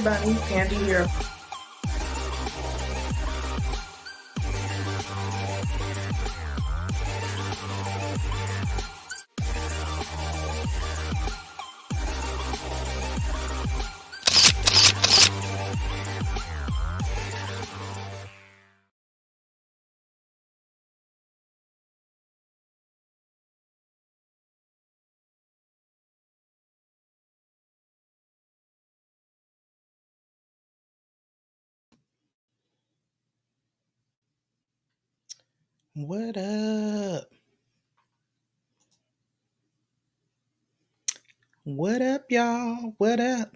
everybody. Pandi here. What up? What up, y'all? What up?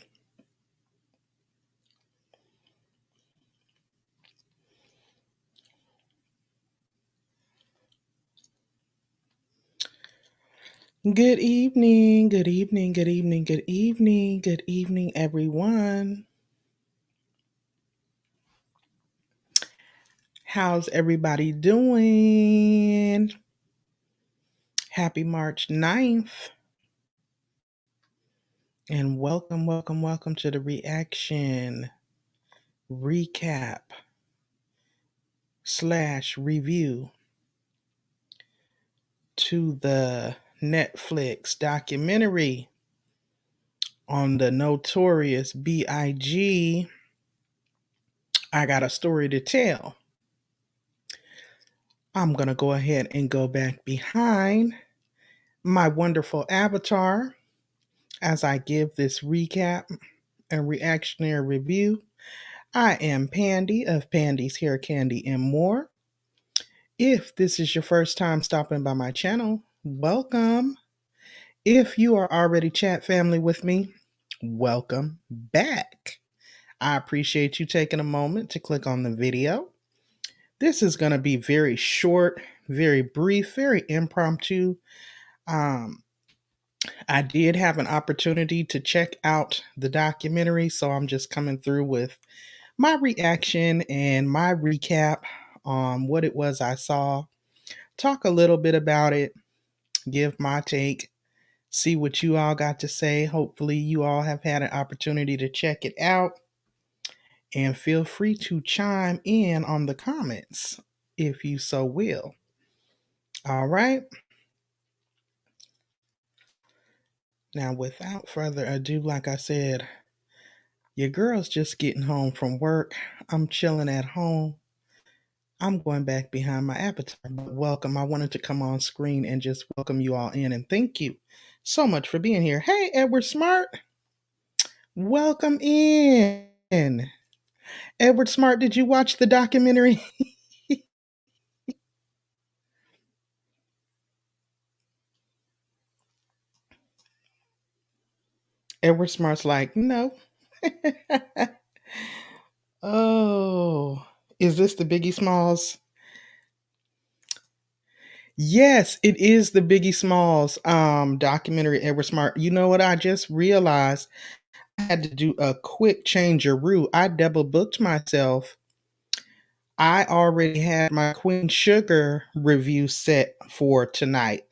Good evening, good evening, good evening, good evening, good evening, everyone. How's everybody doing? Happy March 9th. And welcome to the reaction, recap, / review to the Netflix documentary on the Notorious B.I.G. I got a story to tell. I'm going to go ahead and go back behind my wonderful avatar as I give this recap and reactionary review. I am Pandi of Pandi's Hair Candy and More. If this is your first time stopping by my channel, welcome. If you are already chat family with me, welcome back. I appreciate you taking a moment to click on the video. This is going to be very short, very brief, very impromptu. I did have an opportunity to check out the documentary, so I'm just coming through with my reaction and my recap on what it was I saw, talk a little bit about it, give my take, see what you all got to say. Hopefully, you all have had an opportunity to check it out, and feel free to chime in on the comments if you so will. All right. Now, without further ado, like I said, your girl's just getting home from work. I'm chilling at home. I'm going back behind my avatar. But welcome. I wanted to come on screen and just welcome you all in and thank you so much for being here. Hey, Edward Smart. Welcome in. Edward Smart, did you watch the documentary? Edward Smart's like, no. Oh, is this the Biggie Smalls? Yes, it is the Biggie Smalls documentary, Edward Smart. You know what? I just realized I had to do a quick change of route. I double booked myself. I already had my Queen Sugar review set for tonight.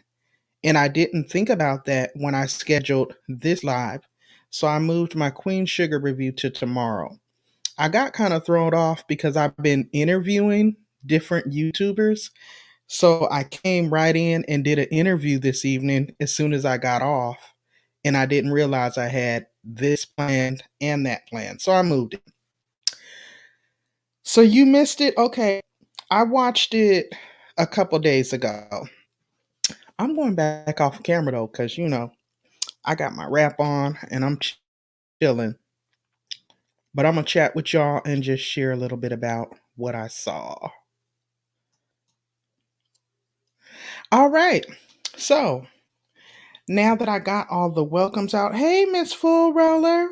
And I didn't think about that when I scheduled this live. So I moved my Queen Sugar review to tomorrow. I got kind of thrown off because I've been interviewing different YouTubers. So I came right in and did an interview this evening as soon as I got off. And I didn't realize I had this planned and that planned. So I moved it. So you missed it? Okay. I watched it a couple days ago. I'm going back off camera though, because, I got my wrap on and I'm chilling. But I'm going to chat with y'all and just share a little bit about what I saw. All right. So now that I got all the welcomes out, hey, Miss Full Roller.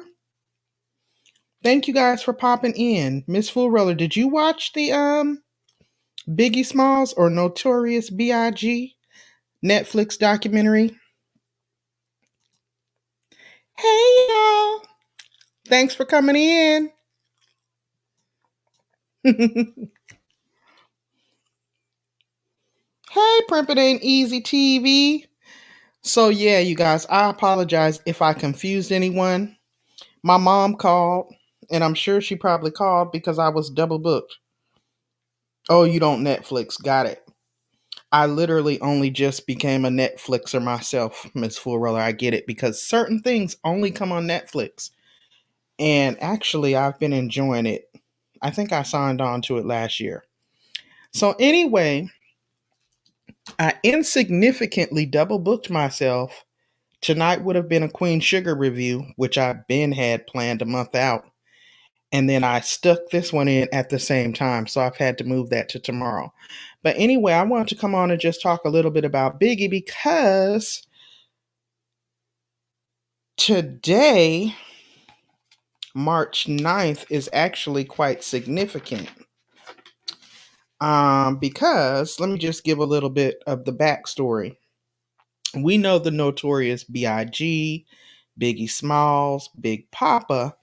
Thank you guys for popping in. Miss Full Roller, did you watch the Biggie Smalls or Notorious B.I.G. Netflix documentary? Hey, y'all. Thanks for coming in. Hey, Primpin' Ain't Easy TV. So, yeah, you guys, I apologize if I confused anyone. My mom called And I'm sure she probably called because I was double booked. Oh, you don't Netflix. Got it. I literally only just became a Netflixer myself, Miss Full Roller. I get it because certain things only come on Netflix. And actually, I've been enjoying it. I think I signed on to it last year. So, anyway, I insignificantly double booked myself. Tonight would have been a Queen Sugar review, which I been had planned a month out. And then I stuck this one in at the same time. So I've had to move that to tomorrow. But anyway, I wanted to come on and just talk a little bit about Biggie because today, March 9th, is actually quite significant. Because let me just give a little bit of the backstory. We know the Notorious B.I.G, Biggie Smalls, Big Papa,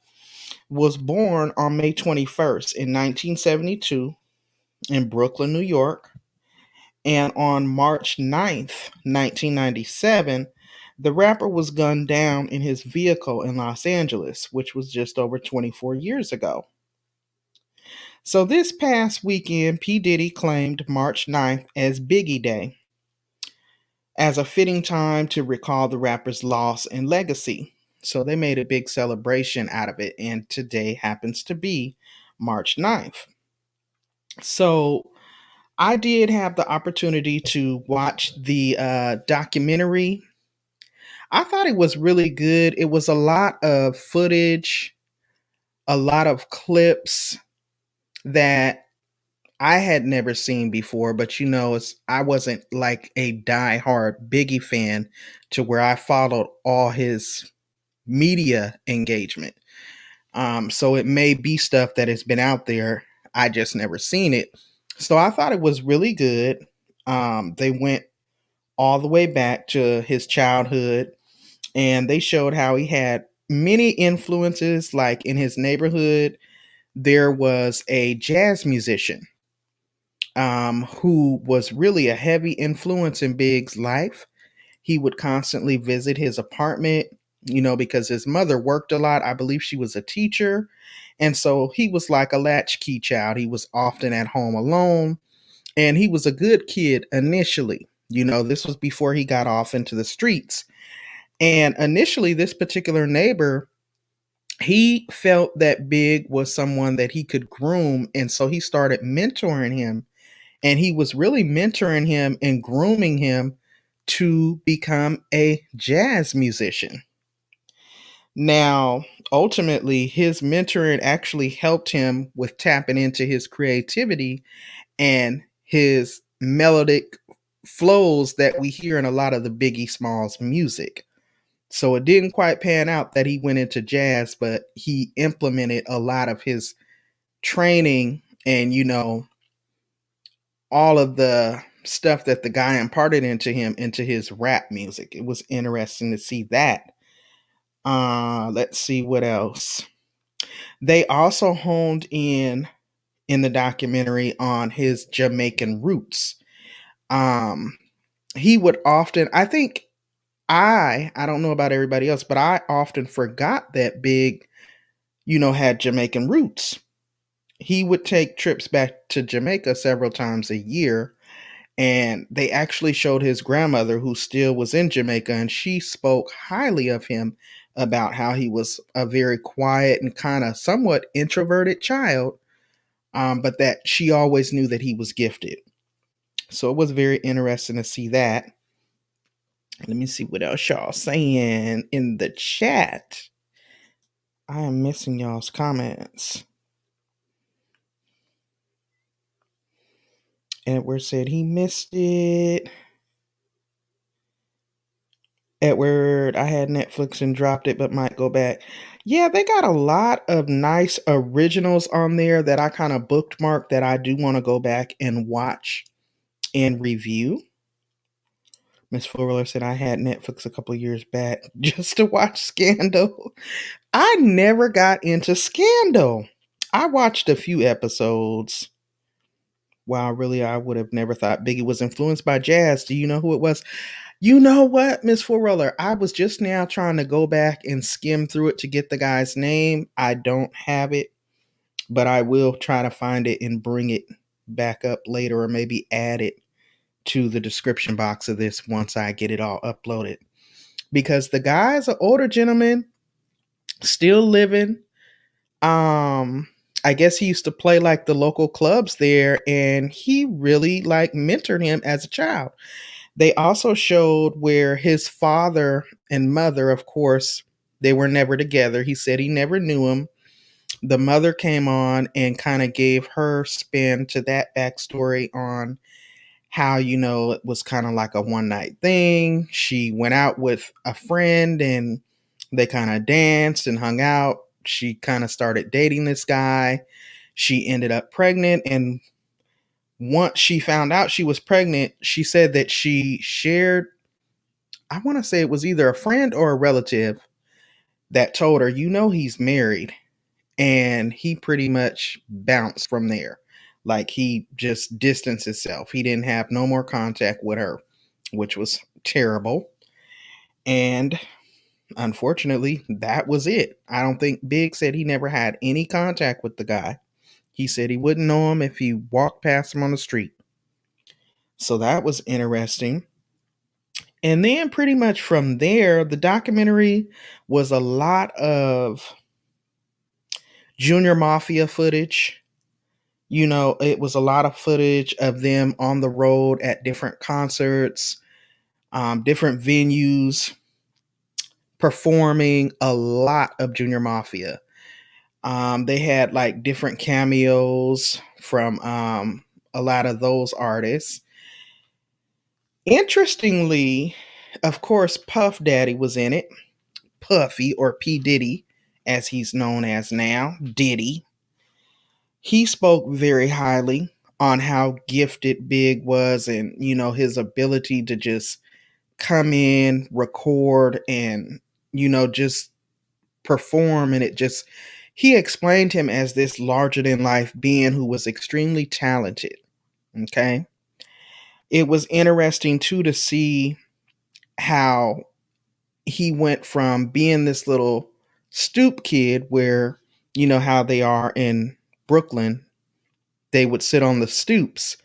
was born on May 21st in 1972 in Brooklyn, New York. And on March 9th, 1997, the rapper was gunned down in his vehicle in Los Angeles, which was just over 24 years ago. So this past weekend, P. Diddy claimed March 9th as Biggie Day, as a fitting time to recall the rapper's loss and legacy. So they made a big celebration out of it, and today happens to be March 9th. So I did have the opportunity to watch the documentary. I thought it was really good. It was a lot of footage, a lot of clips that I had never seen before, but I wasn't like a die-hard Biggie fan to where I followed all his media engagement. So it may be stuff that has been out there. I just never seen it. So I thought it was really good. They went all the way back to his childhood, and they showed how he had many influences. Like in his neighborhood, there was a jazz musician who was really a heavy influence in Big's life. He would constantly visit his apartment, because his mother worked a lot. I believe she was a teacher. And so he was like a latchkey child. He was often at home alone, and he was a good kid initially. This was before he got off into the streets. And initially, this particular neighbor, he felt that Big was someone that he could groom. And so he started mentoring him. And he was really mentoring him and grooming him to become a jazz musician. Now, ultimately, his mentoring actually helped him with tapping into his creativity and his melodic flows that we hear in a lot of the Biggie Smalls music. So it didn't quite pan out that he went into jazz, but he implemented a lot of his training and, all of the stuff that the guy imparted into him into his rap music. It was interesting to see that. Let's see what else. They also honed in the documentary on his Jamaican roots. Um, he would often, I think, I don't know about everybody else, but I often forgot that Big, had Jamaican roots. He would take trips back to Jamaica several times a year, and they actually showed his grandmother, who still was in Jamaica, and she spoke highly of him about how he was a very quiet and kind of somewhat introverted child, but that she always knew that he was gifted. So it was very interesting to see that. Let me see what else y'all saying in the chat. I am missing y'all's comments. Edward said he missed it. Edward, I had Netflix and dropped it, but might go back. Yeah, they got a lot of nice originals on there that I kind of bookmarked that I do want to go back and watch and review. Miss Fuller said I had Netflix a couple of years back just to watch Scandal. I never got into Scandal. I watched a few episodes. Wow, really, I would have never thought Biggie was influenced by jazz. Do you know who it was? You know what, Miss Four Roller? I was just now trying to go back and skim through it to get the guy's name. I don't have it, but I will try to find it and bring it back up later, or maybe add it to the description box of this once I get it all uploaded. Because the guy's an older gentleman, still living. Um, I guess he used to play like the local clubs there, and he really like mentored him as a child. They also showed where his father and mother, of course, they were never together. He said he never knew him. The mother came on and kind of gave her spin to that backstory on how, it was kind of like a one night thing. She went out with a friend and they kind of danced and hung out. She kind of started dating this guy. She ended up pregnant. And once she found out she was pregnant, she said that she shared, I want to say it was either a friend or a relative that told her, he's married. And he pretty much bounced from there. Like he just distanced himself. He didn't have no more contact with her, which was terrible. And unfortunately, that was it. I don't think Big said he never had any contact with the guy. He said he wouldn't know him if he walked past him on the street. So that was interesting. And then pretty much from there, the documentary was a lot of Junior Mafia footage. It was a lot of footage of them on the road at different concerts, different venues, performing a lot of Junior Mafia. They had like different cameos from a lot of those artists. Interestingly, of course, Puff Daddy was in it. Puffy, or P. Diddy, as he's known as now, Diddy. He spoke very highly on how gifted Big was, and his ability to just come in, record, and just perform. And it just, he explained him as this larger than life being who was extremely talented. Okay. It was interesting too to see how he went from being this little stoop kid where, how they are in Brooklyn, they would sit on the stoops.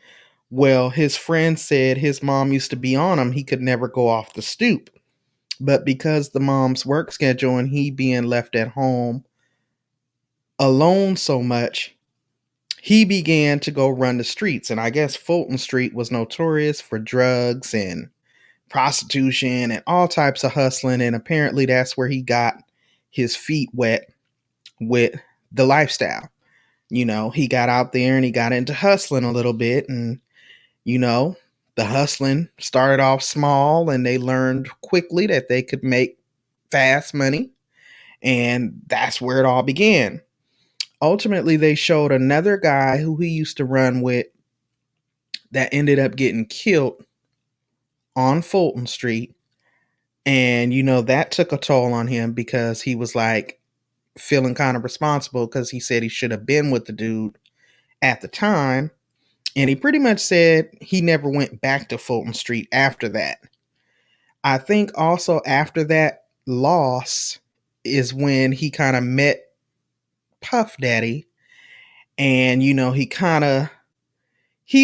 Well, his friend said his mom used to be on him. He could never go off the stoop. But because the mom's work schedule and he being left at home alone so much, he began to go run the streets. And I guess Fulton Street was notorious for drugs and prostitution and all types of hustling. And apparently that's where he got his feet wet with the lifestyle. He got out there and he got into hustling a little bit. And, the hustling started off small and they learned quickly that they could make fast money. And that's where it all began. Ultimately, they showed another guy who he used to run with that ended up getting killed on Fulton Street. And, that took a toll on him because he was like feeling kind of responsible because he said he should have been with the dude at the time. And he pretty much said he never went back to Fulton Street after that. I think also after that loss is when he kind of met Puff Daddy. And, he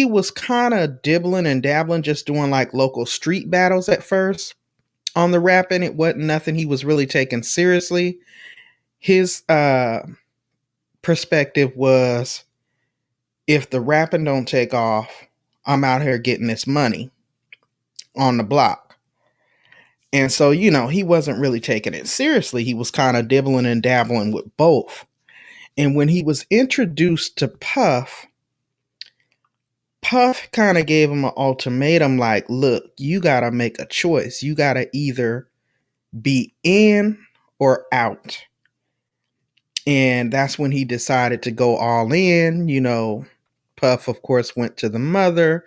was kind of dibbling and dabbling, just doing like local street battles at first on the rapping. It wasn't nothing he was really taking seriously. His perspective was, if the rapping don't take off, I'm out here getting this money on the block. And so, he wasn't really taking it seriously. He was kind of dibbling and dabbling with both. And when he was introduced to Puff kind of gave him an ultimatum like, look, you got to make a choice. You got to either be in or out. And that's when he decided to go all in. Puff, of course, went to the mother,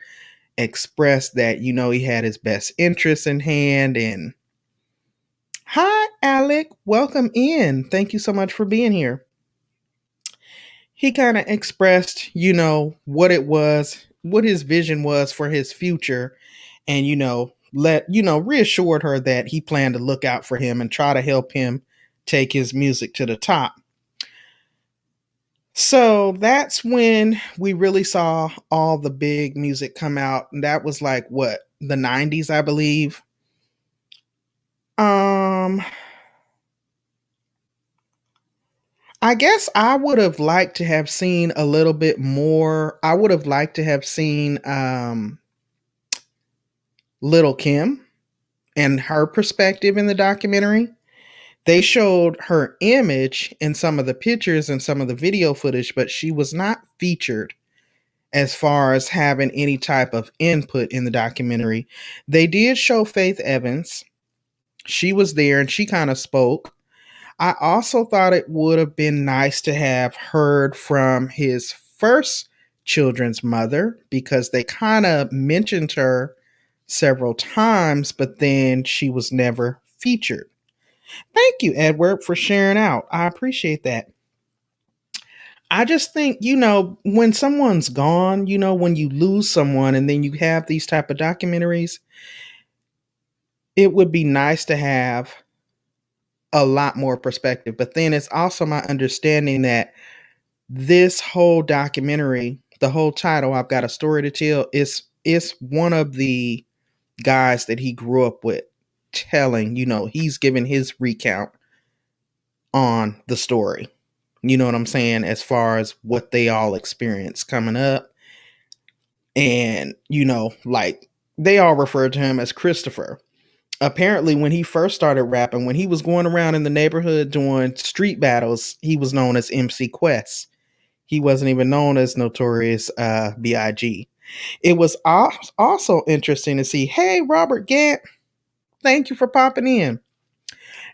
expressed that, he had his best interests in hand. And hi, Alec, welcome in. Thank you so much for being here. He kind of expressed, what it was, what his vision was for his future. And, reassured her that he planned to look out for him and try to help him take his music to the top. So that's when we really saw all the big music come out. And that was like what, the 90s, I believe. Um I guess I would have liked to have seen a little bit more. I would have liked to have seen Little Kim and her perspective in the documentary. They showed her image in some of the pictures and some of the video footage, but she was not featured as far as having any type of input in the documentary. They did show Faith Evans. She was there and she kind of spoke. I also thought it would have been nice to have heard from his first children's mother because they kind of mentioned her several times, but then she was never featured. Thank you, Edward, for sharing out. I appreciate that. I just think, when someone's gone, when you lose someone and then you have these type of documentaries, it would be nice to have a lot more perspective. But then it's also my understanding that this whole documentary, the whole title, I've Got a Story to Tell, is one of the guys that he grew up with telling, he's giving his recount on the story. You know what I'm saying? As far as what they all experienced coming up. And, like they all referred to him as Christopher. Apparently, when he first started rapping, when he was going around in the neighborhood doing street battles, he was known as MC Quest. He wasn't even known as Notorious B.I.G. It was also interesting to see, hey, Robert Gant, thank you for popping in.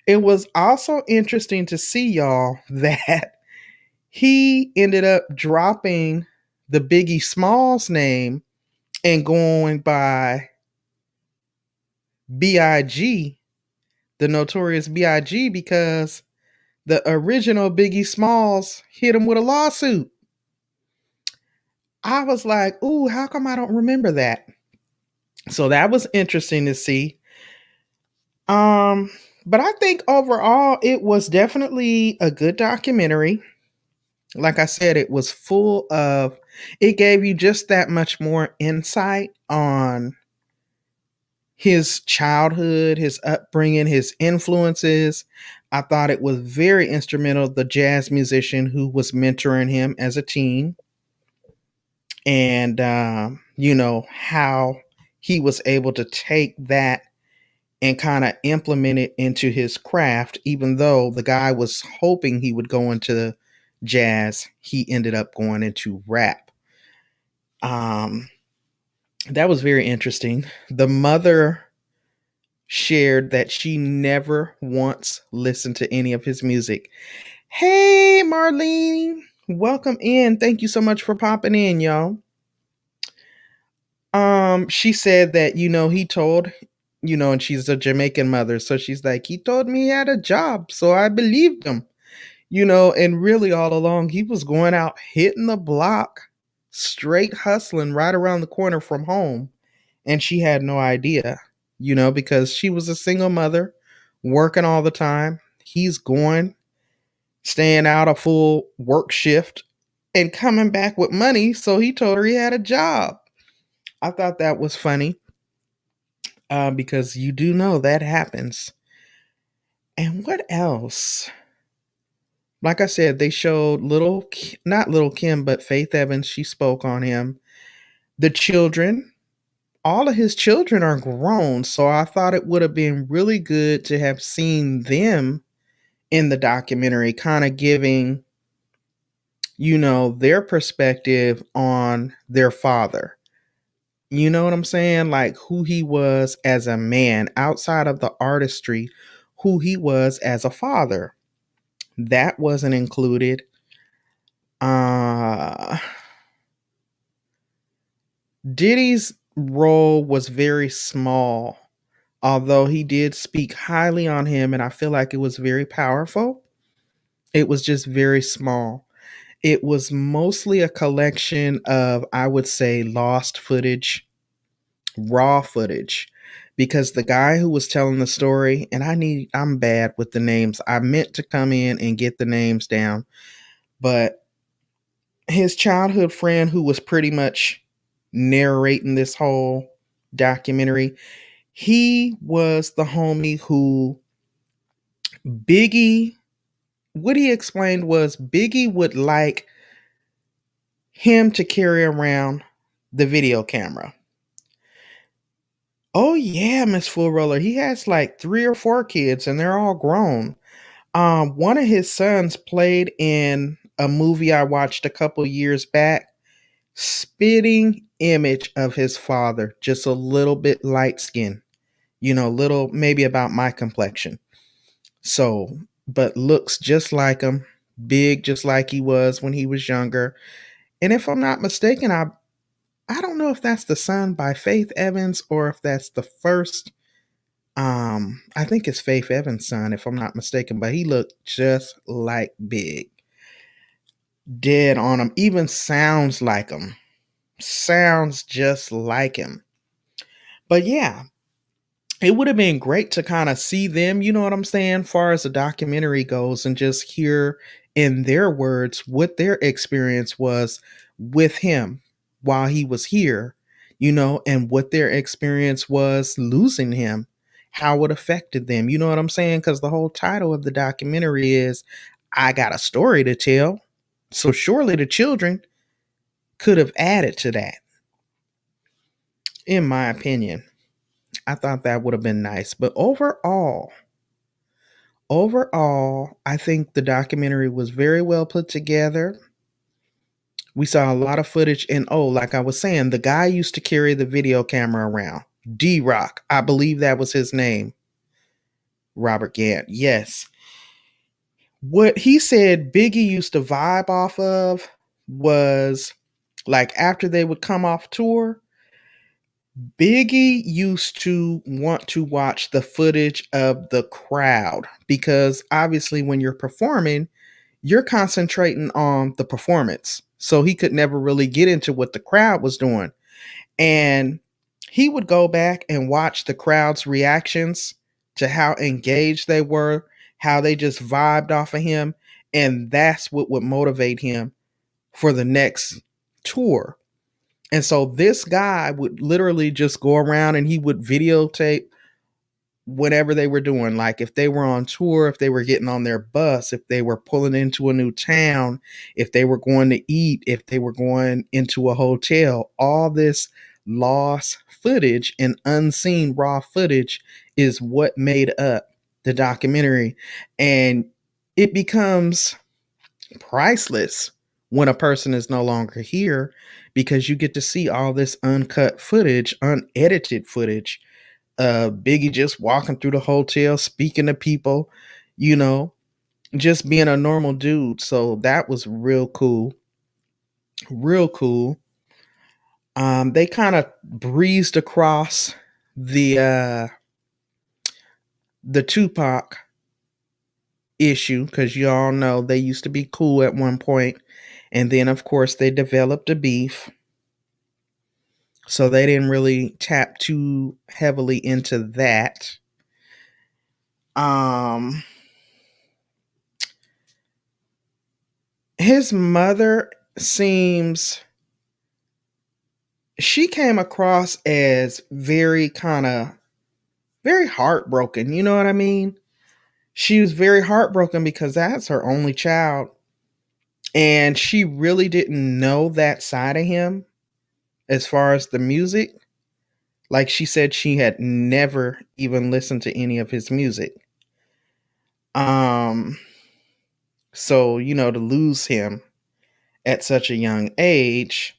It was also interesting to see, y'all, that he ended up dropping the Biggie Smalls name and going by B.I.G., the Notorious B.I.G., because the original Biggie Smalls hit him with a lawsuit. I was like, ooh, how come I don't remember that? So that was interesting to see. Um, but I think overall it was definitely a good documentary. Like I said, it gave you just that much more insight on his childhood, his upbringing, his influences. I thought it was very instrumental, the jazz musician who was mentoring him as a teen, and how he was able to take that and kind of implement it into his craft. Even though the guy was hoping he would go into jazz, he ended up going into rap. um that was very interesting. The mother shared that she never once listened to any of his music. Hey, Marlene, welcome in. Thank you so much for popping in, y'all. She said that, he told, and she's a Jamaican mother, so she's like, he told me he had a job, so I believed him, and really all along he was going out hitting the block, straight hustling right around the corner from home, and she had no idea, because she was a single mother, working all the time. He's going, staying out a full work shift, and coming back with money, so he told her he had a job. I thought that was funny, because you do know that happens. And what else? Like I said, they showed not Little Kim, but Faith Evans. She spoke on him. The children, all of his children are grown. So I thought it would have been really good to have seen them in the documentary, kind of giving, their perspective on their father. You know what I'm saying? Like who he was as a man outside of the artistry, who he was as a father. That wasn't included. Uh Diddy's role was very small, although he did speak highly on him and I feel like it was very powerful. It was just very small. It was mostly a collection of, I would say, lost footage, raw footage, because the guy who was telling the story, and I'm bad with the names. I meant to come in and get the names down, but his childhood friend who was pretty much narrating this whole documentary, he was the homie who Biggie, what he explained was Biggie would like him to carry around the video camera. Oh yeah, Miss Full Roller. He has like 3 or 4 kids and they're all grown. One of his sons played in a movie I watched a couple years back. Spitting image of his father, just a little bit light skin, little maybe about my complexion. So, but looks just like him, big just like he was when he was younger. And if I'm not mistaken, I don't know if that's the son by Faith Evans or if that's the first. I think it's Faith Evans' son, if I'm not mistaken, but he looked just like Big. Dead on him. Even sounds like him. Sounds just like him. But yeah, it would have been great to kind of see them, you know what I'm saying, far as the documentary goes, and just hear in their words what their experience was with him while he was here, and what their experience was losing him, how it affected them. You know what I'm saying? Because the whole title of the documentary is I Got a Story to Tell. So surely the children could have added to that, in my opinion. I thought that would have been nice. But overall, I think the documentary was very well put together. We saw a lot of footage, and like I was saying, the guy used to carry the video camera around. D Rock, I believe that was his name. Robert Gant, yes. What he said Biggie used to vibe off of was like after they would come off tour, Biggie used to want to watch the footage of the crowd because obviously when you're performing, you're concentrating on the performance. So he could never really get into what the crowd was doing. And he would go back and watch the crowd's reactions to how engaged they were, how they just vibed off of him. And that's what would motivate him for the next tour. And so this guy would literally just go around and he would videotape whatever they were doing. Like if they were on tour, if they were getting on their bus, if they were pulling into a new town, if they were going to eat, if they were going into a hotel, all this lost footage and unseen raw footage is what made up the documentary. And it becomes priceless when a person is no longer here because you get to see all this uncut footage, unedited footage. Biggie just walking through the hotel, speaking to people, you know, just being a normal dude. So that was real cool. Real cool. They kind of breezed across the Tupac issue because you all know they used to be cool at one point, and then of course they developed a beef. So they didn't really tap too heavily into that. Um his mother seems she came across as very kind of very heartbroken, you know what I mean? She was very heartbroken because that's her only child and she really didn't know that side of him as far as the music. Like she said she had never even listened to any of his music. Um so, to lose him at such a young age,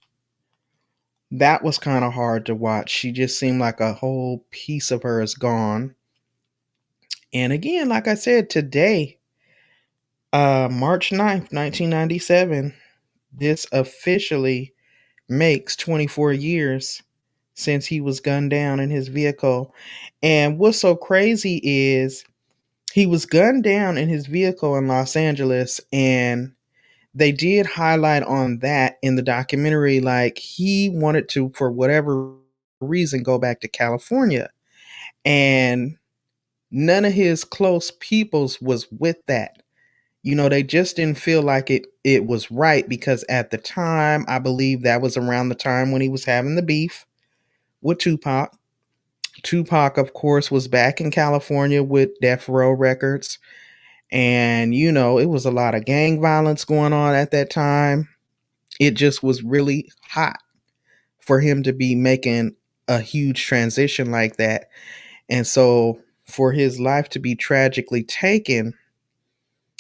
that was kind of hard to watch. She just seemed like a whole piece of her is gone. And again, like I said, today, March 9th, 1997, this officially makes 24 years since he was gunned down in his vehicle. And what's so crazy is he was gunned down in his vehicle in Los Angeles, and they did highlight on that in the documentary, like he wanted to, for whatever reason, go back to California. And none of his close peoples was with that. They just didn't feel like it was right, because at the time, I believe that was around the time when he was having the beef with Tupac. Tupac, of course, was back in California with Death Row Records. And, it was a lot of gang violence going on at that time. It just was really hot for him to be making a huge transition like that. And so for his life to be tragically taken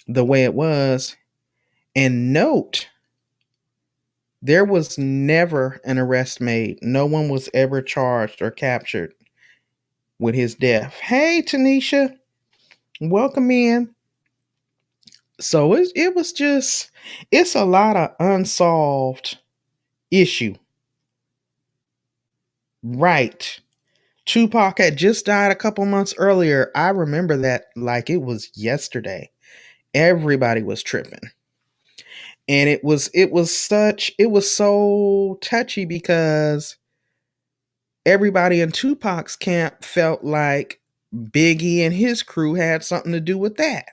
the way it was, and note, there was never an arrest made. No one was ever charged or captured with his death. Hey, Tanisha, welcome in. So it was just, it's a lot of unsolved issue. Right. Tupac had just died a couple months earlier. I remember that like it was yesterday. Everybody was tripping. And it was so touchy, because everybody in Tupac's camp felt like Biggie and his crew had something to do with that.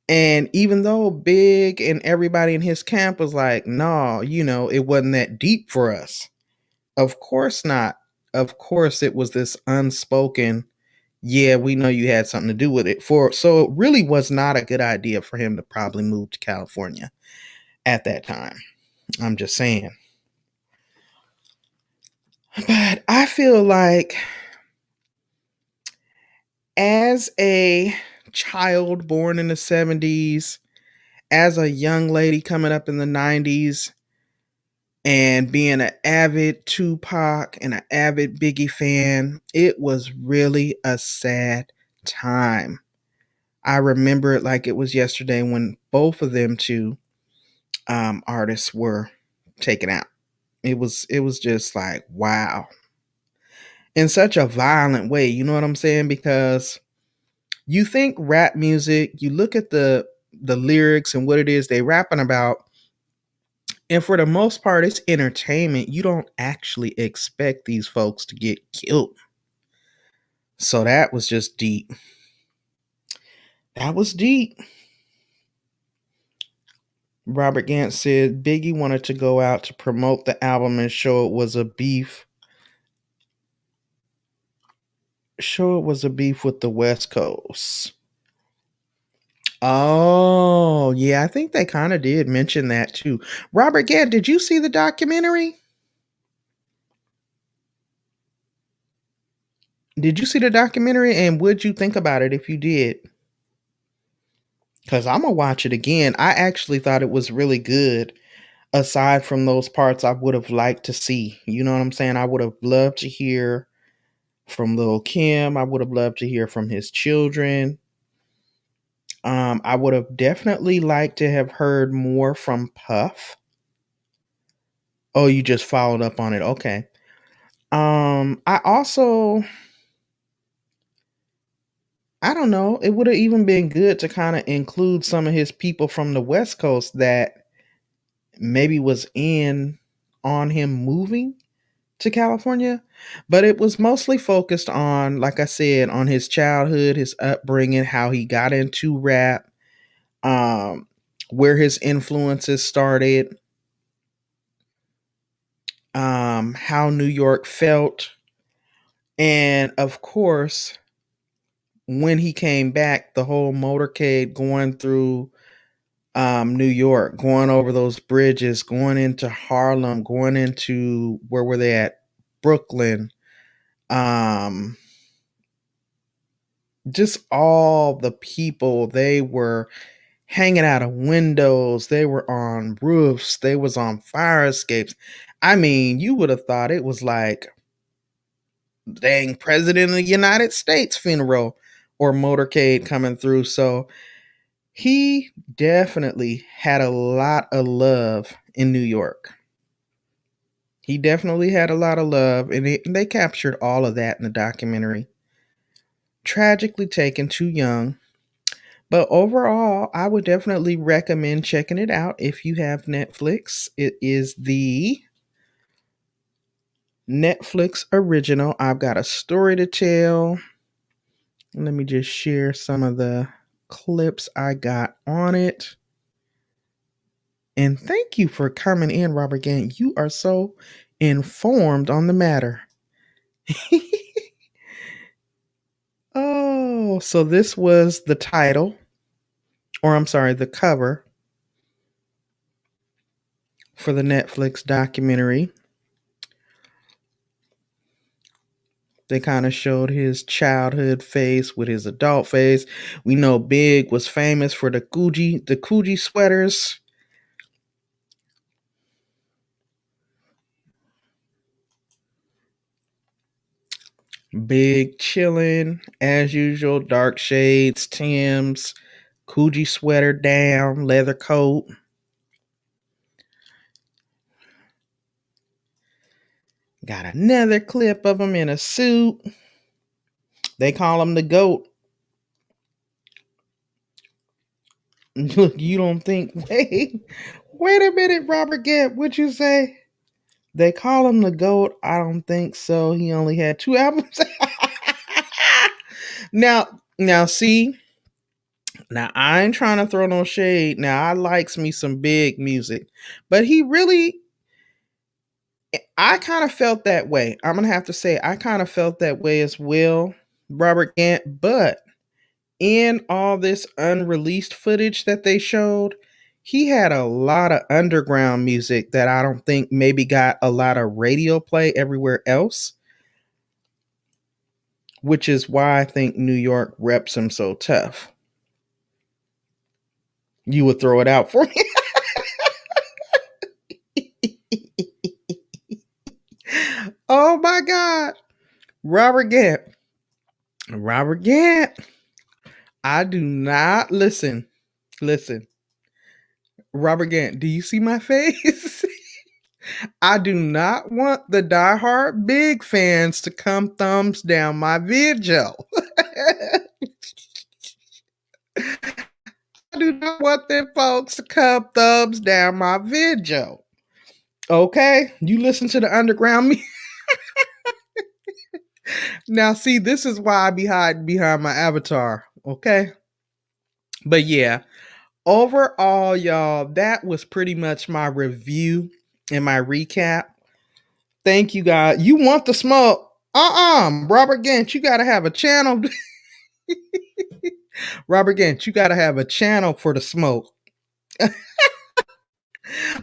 And even though Big and everybody in his camp was like, no, it wasn't that deep for us. Of course not. Of course it was this unspoken, yeah, we know you had something to do with it. So it really was not a good idea for him to probably move to California at that time. I'm just saying. But I feel like, as a child born in the 70s, as a young lady coming up in the 90s, and being an avid Tupac and an avid Biggie fan, it was really a sad time. I remember it like it was yesterday when both of them two artists were taken out. It was just like, wow, in such a violent way. You know what I'm saying? Because you think rap music, you look at the lyrics and what it is they rapping about, and for the most part, it's entertainment. You don't actually expect these folks to get killed. So that was just deep. That was deep. Robert Gant said Biggie wanted to go out to promote the album and show it was a beef with the West Coast. Oh, yeah, I think they kind of did mention that too. Robert Gant, did you see the documentary? Did you see the documentary, and what'd you think about it if you did? Because I'm going to watch it again. I actually thought it was really good, aside from those parts I would have liked to see. You know what I'm saying? I would have loved to hear from Lil Kim. I would have loved to hear from his children. I would have definitely liked to have heard more from Puff. Oh, you just followed up on it. Okay. I don't know. It would have even been good to kind of include some of his people from the West Coast that maybe was in on him moving to California, but it was mostly focused on, like I said, on his childhood, his upbringing, how he got into rap, um, where his influences started, how New York felt, and of course, when he came back, the whole motorcade going through New York, going over those bridges, going into Harlem, going into, where were they at? Brooklyn. Um, just all the people, they were hanging out of windows, they were on roofs, they was on fire escapes. I mean, you would have thought it was like dang president of the United States funeral or motorcade coming through. So he definitely had a lot of love in New York. He definitely had a lot of love, and they captured all of that in the documentary. Tragically taken too young. But overall, I would definitely recommend checking it out if you have Netflix. It is the Netflix original. I've got a story to tell. Let me just share some of the clips I got on it. And thank you for coming in, Robert Gant. You are so informed on the matter. Oh, so this was the title, or I'm sorry, the cover for the Netflix documentary. They kind of showed his childhood face with his adult face. We know Big was famous for the Coogee sweaters. Big chilling as usual, dark shades, Tim's, Coogee sweater down, leather coat. Got another clip of him in a suit. They call him the GOAT. Look, you don't think, wait a minute, Robert Gant, what'd you say? They call him the GOAT. I don't think so. He only had 2 albums. now, see, now I ain't trying to throw no shade. Now I likes me some Big music, but he really, I kind of felt that way. I'm gonna have to say I kind of felt that way as well, Robert Gant. But in all this unreleased footage that they showed, he had a lot of underground music that I don't think maybe got a lot of radio play everywhere else, which is why I think New York reps him so tough. You would throw it out for me. Oh my God. Robert Gant. Robert Gant. I do not listen. Listen. Robert Gant, do you see my face? I do not want the diehard Big fans to come thumbs down my video. I do not want them folks to come thumbs down my video. Okay? You listen to the underground me. Now, see, this is why I be hiding behind my avatar. Okay? But yeah, overall, y'all, that was pretty much my review and my recap. Thank you, guys. You want the smoke? Robert Gant, you got to have a channel. Robert Gant, you got to have a channel for the smoke.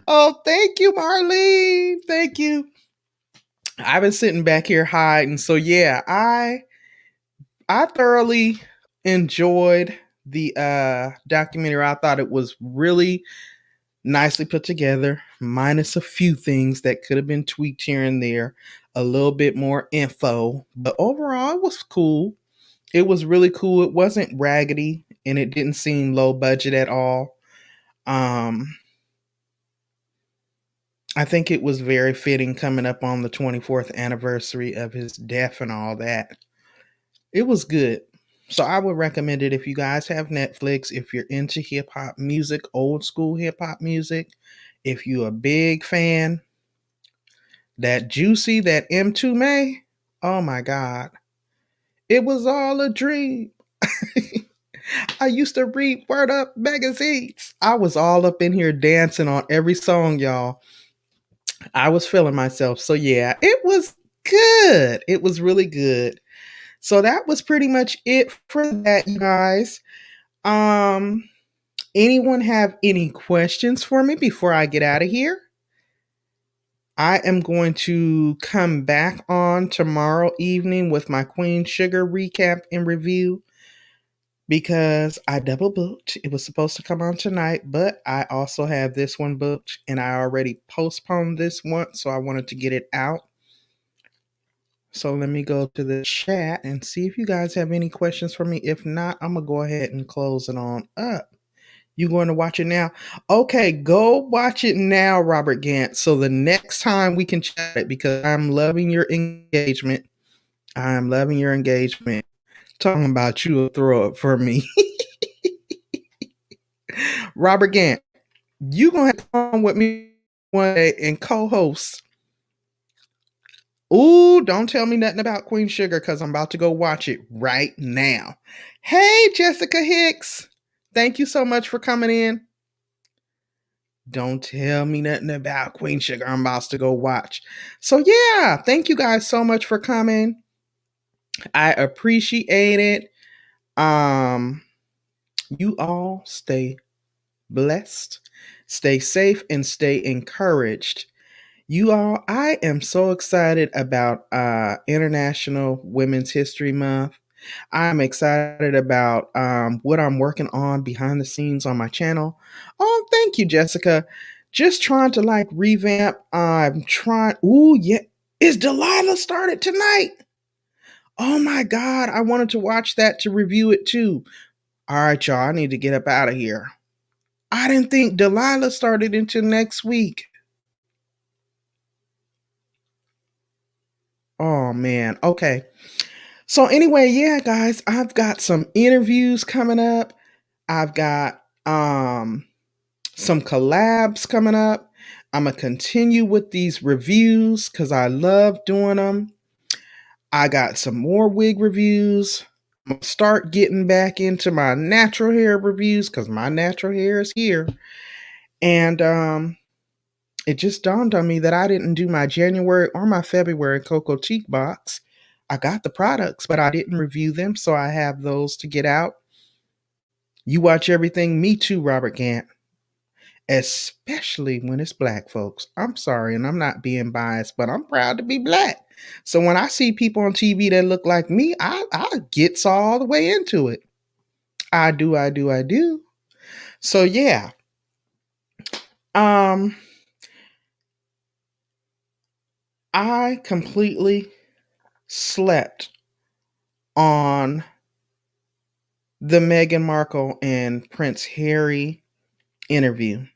Oh, thank you, Marlene. Thank you. I've been sitting back here hiding. So yeah, I thoroughly enjoyed the documentary. I thought it was really nicely put together, minus a few things that could have been tweaked here and there, a little bit more info. But overall, it was cool. It was really cool. It wasn't raggedy and it didn't seem low budget at all. I think it was very fitting coming up on the 24th anniversary of his death and all that. It was good. So I would recommend it if you guys have Netflix, if you're into hip hop music, old school hip hop music, if you're a big fan, that Juicy, that M2 May, oh my God. It was all a dream. I used to read Word Up magazines. I was all up in here dancing on every song, y'all. I was feeling myself. So yeah, it was good. It was really good. So that was pretty much it for that, you guys. Um, anyone have any questions for me before I get out of here? I am going to come back on tomorrow evening with my Queen Sugar recap and review because I double booked. It was supposed to come on tonight, but I also have this one booked and I already postponed this one, so I wanted to get it out. So let me go to the chat and see if you guys have any questions for me. If not, I'm going to go ahead and close it on up. You going to watch it now? Okay, go watch it now, Robert Gant. So the next time we can chat it because I'm loving your engagement. I'm loving your engagement. Talking about you will throw it for me. Robert Gant, you going to have to come on with me one day and co-host Ooh, don't tell me nothing about Queen Sugar because I'm about to go watch it right now. Hey, Jessica Hicks. Thank you so much for coming in. Don't tell me nothing about Queen Sugar. I'm about to go watch. So, yeah, thank you guys so much for coming. I appreciate it. You all stay blessed, stay safe, and stay encouraged. You all, I am so excited about International Women's History Month. I'm excited about what I'm working on behind the scenes on my channel. Oh, thank you, Jessica. Just trying to like revamp. I'm trying. Ooh, yeah. Is Delilah started tonight? Oh my God. I wanted to watch that to review it too. All right, y'all. I need to get up out of here. I didn't think Delilah started until next week. Oh man. Okay. So anyway, yeah, guys, I've got some interviews coming up. I've got some collabs coming up. I'm gonna continue with these reviews because I love doing them. I got some more wig reviews. I'm gonna start getting back into my natural hair reviews because my natural hair is here. And it just dawned on me that I didn't do my January or my February Cocoa Cheek box. I got the products, but I didn't review them, so I have those to get out. You watch everything, me too, Robert Gant. Especially when it's black folks. I'm sorry, and I'm not being biased, but I'm proud to be black. So when I see people on TV that look like me, I gets all the way into it. I do, I do, I do. So yeah. Um I completely slept on the Meghan Markle and Prince Harry interview.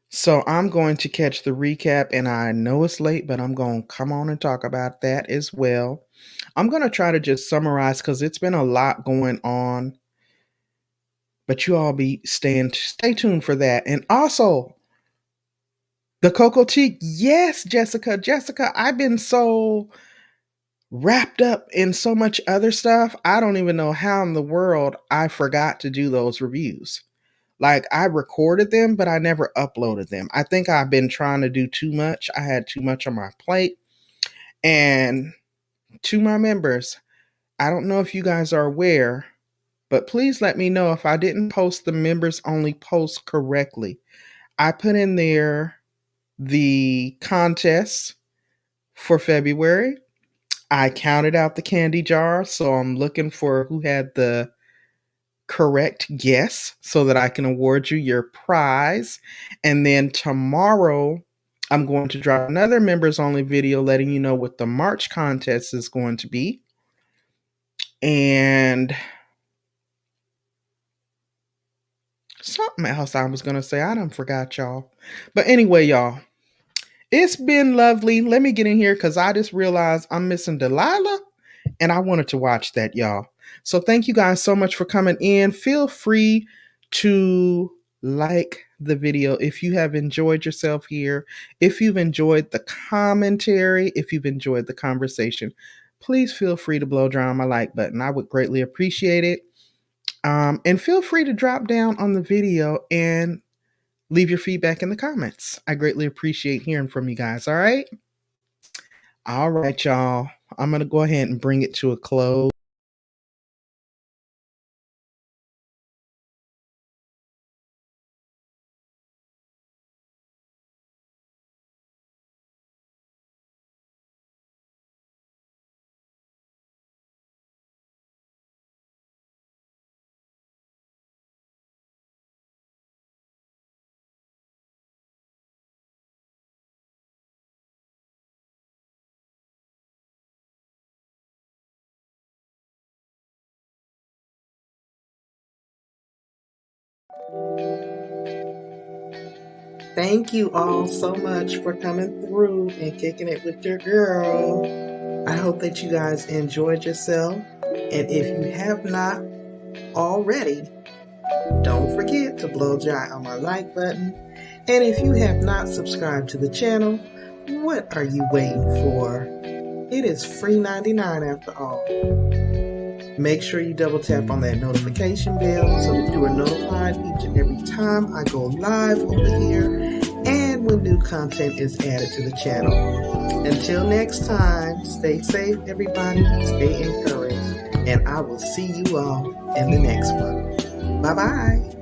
So I'm going to catch the recap, and I know it's late, but I'm going to come on and talk about that as well. I'm going to try to just summarize because it's been a lot going on, but you all stay tuned for that. And also, the Cocoa Cheek. Yes, Jessica, I've been so wrapped up in so much other stuff. I don't even know how in the world I forgot to do those reviews. Like I recorded them, but I never uploaded them. I think I've been trying to do too much. I had too much on my plate. And to my members, I don't know if you guys are aware, but please let me know if I didn't post the members only post correctly. I put in there the contest for February. I counted out the candy jar, so I'm looking for who had the correct guess so that I can award you your prize. And then tomorrow, I'm going to drop another members only video letting you know what the March contest is going to be. And something else I was going to say, I done forgot, y'all. But anyway, y'all, it's been lovely. Let me get in here because I just realized I'm missing Delilah and I wanted to watch that, y'all. So thank you guys so much for coming in. Feel free to like the video if you have enjoyed yourself here, if you've enjoyed the commentary, if you've enjoyed the conversation. Please feel free to blow dry on my like button. I would greatly appreciate it. And feel free to drop down on the video and leave your feedback in the comments. I greatly appreciate hearing from you guys. All right. All right, y'all. I'm going to go ahead and bring it to a close. Thank you all so much for coming through and kicking it with your girl. I hope that you guys enjoyed yourself. And if you have not already, don't forget to blow dry on my like button. And if you have not subscribed to the channel, What are you waiting for? It is free 99 after all. Make sure you double tap on that notification bell so that you are notified each and every time I go live over here and when new content is added to the channel. Until next time, stay safe, everybody. Stay encouraged. And I will see you all in the next one. Bye-bye.